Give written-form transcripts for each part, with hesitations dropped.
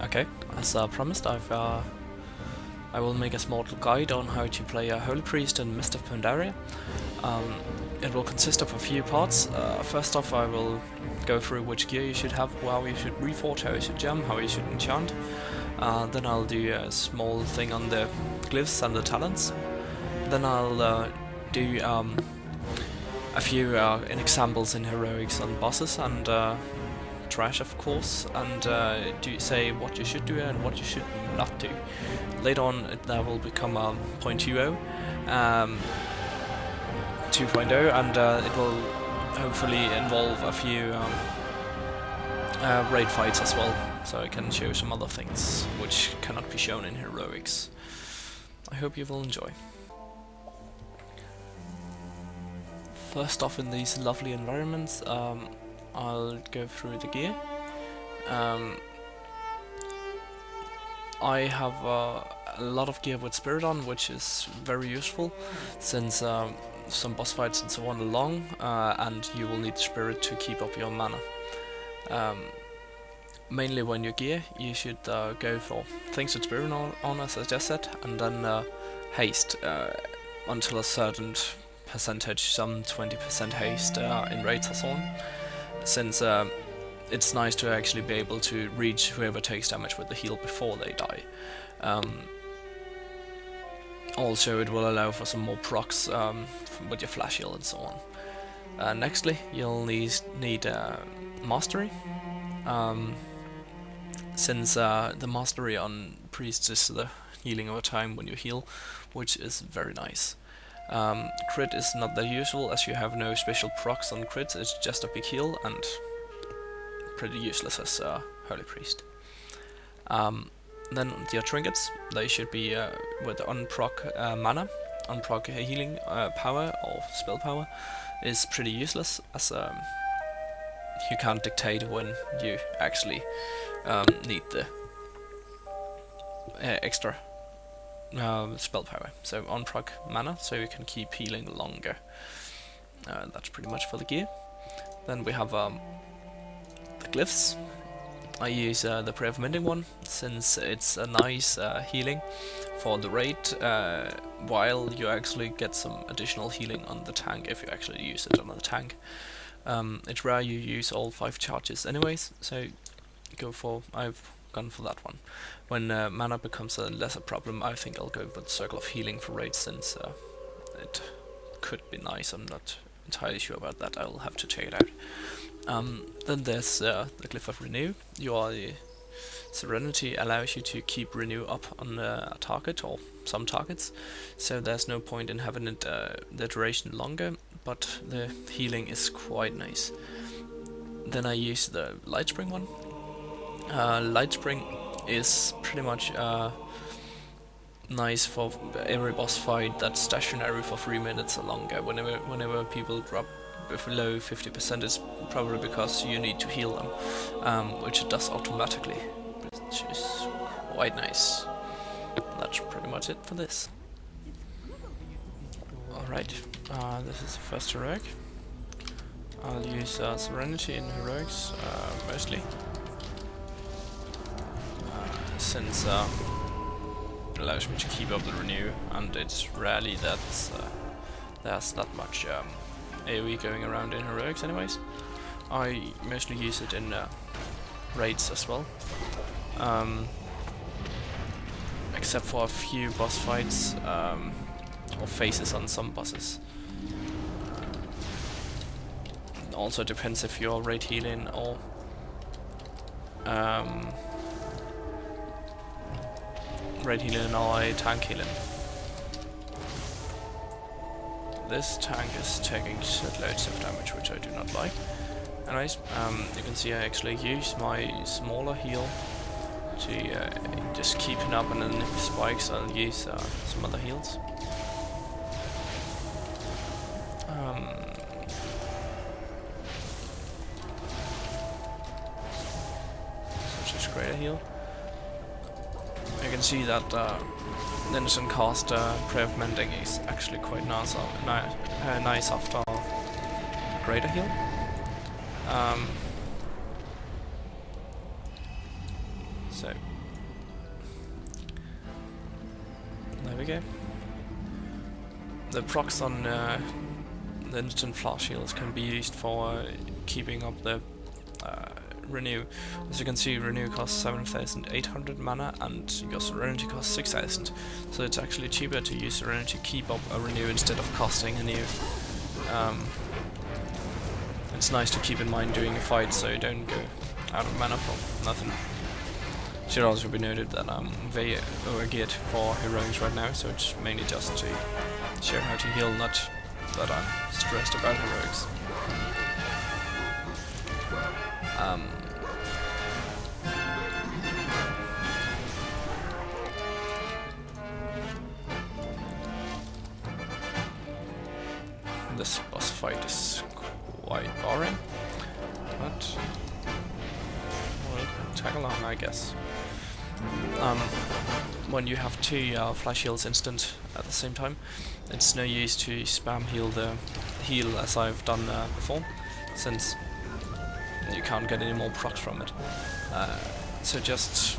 Okay, as promised, I will make a small guide on how to play a Holy Priest in Mist of Pandaria. It will consist of a few parts. First off, I will go through which gear you should have, how you should reforge, how you should jump, how you should enchant. Then I'll do a small thing on the glyphs and the talents. Then I'll do a few examples in heroics on bosses and trash, of course, and do say what you should do and what you should not do. Later on, that will become 0.20, 2.0, and it will hopefully involve a few raid fights as well, so I can show some other things which cannot be shown in heroics. I hope you will enjoy. First off, in these lovely environments, I'll go through the gear. I have a lot of gear with Spirit on, which is very useful, since some boss fights and so on are long, and you will need Spirit to keep up your mana. Mainly when you gear, you should go for things with Spirit on, as I just said, and then haste until a certain percentage, some 20% haste in raids and so on, since it's nice to actually be able to reach whoever takes damage with the heal before they die. Also, it will allow for some more procs with your flash heal and so on. Nextly, you'll need mastery, since the mastery on priests is the healing over time when you heal, which is very nice. Crit is not that useful, as you have no special procs on crits, it's just a big heal and pretty useless as Holy Priest. Then your trinkets, they should be with unproc mana. Unproc healing power or spell power is pretty useless, as you can't dictate when you actually need the extra spell power. So unproc mana, so you can keep healing longer. That's pretty much for the gear. Then we have the glyphs. I use the Prayer of Mending one, since it's a nice healing for the raid, while you actually get some additional healing on the tank if you actually use it on the tank. It's rare you use all 5 charges anyways, so I've gone for that one. When mana becomes a lesser problem, I think I'll go with Circle of Healing for raids, since it could be nice. I'm not entirely sure about that, I'll have to check it out. Then there's the Glyph of Renew. Your Serenity allows you to keep Renew up on a target, or some targets, so there's no point in having it the duration longer, but the healing is quite nice. Then I use the Lightspring one. Lightspring is pretty much nice for every boss fight that's stationary for 3 minutes or longer. Whenever people drop below 50%, it's probably because you need to heal them, which it does automatically, which is quite nice. That's pretty much it for this. Alright, this is the first heroic. I'll use Serenity in heroics mostly, since it allows me to keep up the renew, and it's rarely that there's not much AoE going around in heroics anyways. I mostly use it in raids as well, except for a few boss fights or phases on some bosses. Also depends if you're raid healing or raid healing or a tank healing. This tank is taking shitloads of damage, which I do not like. Anyways, you can see I actually use my smaller heal to just keep it up, and then if it spikes I'll use some other heals. Such as greater heal. You can see that Denison cast Prayer of Mending is actually quite nice after greater heal. So there we go. The procs on the instant flash heals can be used for keeping up the renew. As you can see, renew costs 7,800 mana and your serenity costs 6,000. So it's actually cheaper to use serenity to keep up a renew instead of costing a new. It's nice to keep in mind during a fight so you don't go out of mana for nothing. It should also be noted that I'm very overgeared for heroics right now, so it's mainly just to show how to heal, not that I'm stressed about heroics. This boss fight is quite boring, but we'll tag along, I guess. When you have two flash heals instant at the same time, it's no use to spam heal the heal as I've done before, since you can't get any more procs from it. So just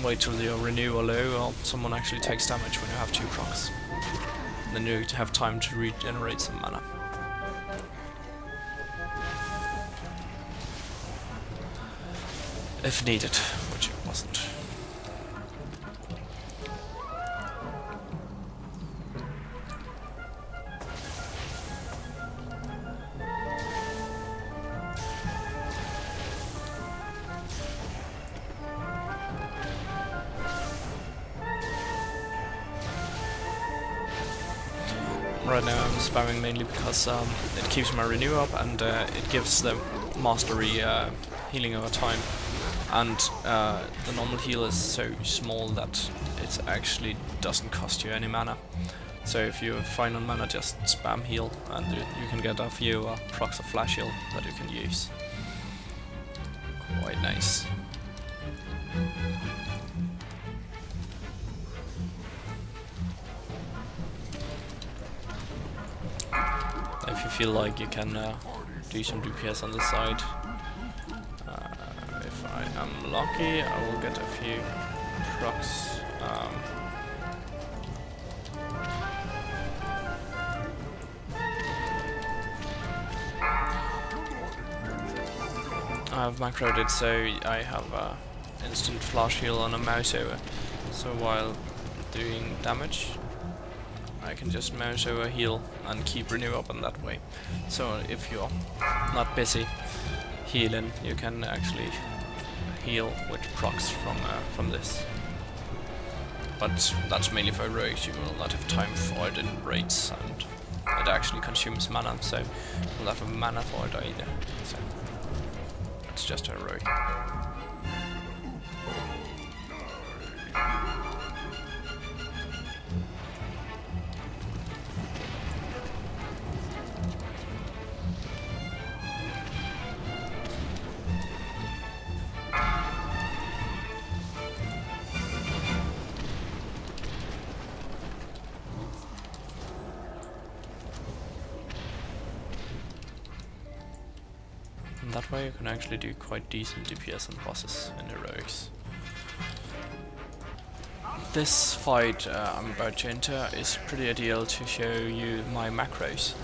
wait till your renew or low, or someone actually takes damage when you have two procs. Then you have time to regenerate some mana. If needed, which it wasn't. Right now I'm spamming mainly because it keeps my renew up and it gives the mastery healing over time. And the normal heal is so small that it actually doesn't cost you any mana. So if you're fine on mana, just spam heal and you can get a few procs of flash heal that you can use. Quite nice. If you feel like you can do some DPS on the side, if I am lucky, I will get a few procs. I've macroed it so I have instant flash heal on a mouse over, so while doing damage I can just mouse over heal and keep renew up in that way. So if you're not busy healing, you can actually heal with procs from this. But that's mainly for heroics. You will not have time for it in raids, and it actually consumes mana, so you'll not have mana for it either. So it's just a heroic. That way you can actually do quite decent DPS on bosses in heroics. This fight I'm about to enter is pretty ideal to show you my macros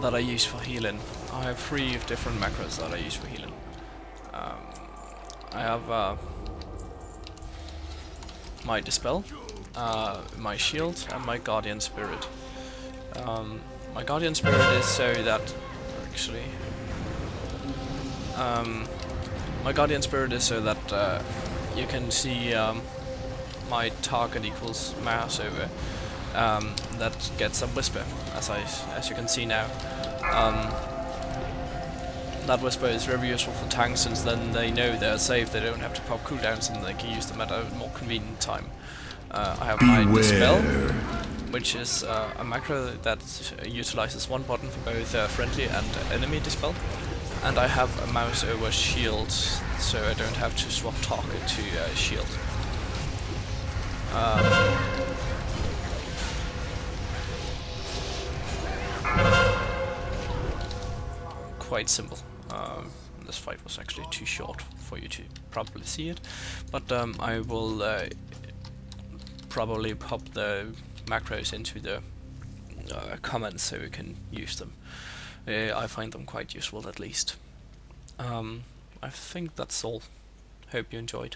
that I use for healing. I have 3 different macros that I use for healing. I have my Dispel, my Shield, and my Guardian Spirit. My Guardian Spirit is so that my Guardian Spirit is so that you can see my target equals mouse over. That gets a whisper, as you can see now. That whisper is very useful for tanks, since then they know they're safe, they don't have to pop cooldowns and they can use them at a more convenient time. I have my Dispel, which is a macro that utilizes one button for both friendly and enemy dispel, and I have a mouse over shield, so I don't have to swap target to shield. Quite simple. this fight was actually too short for you to probably see it, but I will probably pop the macros into the comments so you can use them. I find them quite useful, at least. I think that's all. Hope you enjoyed.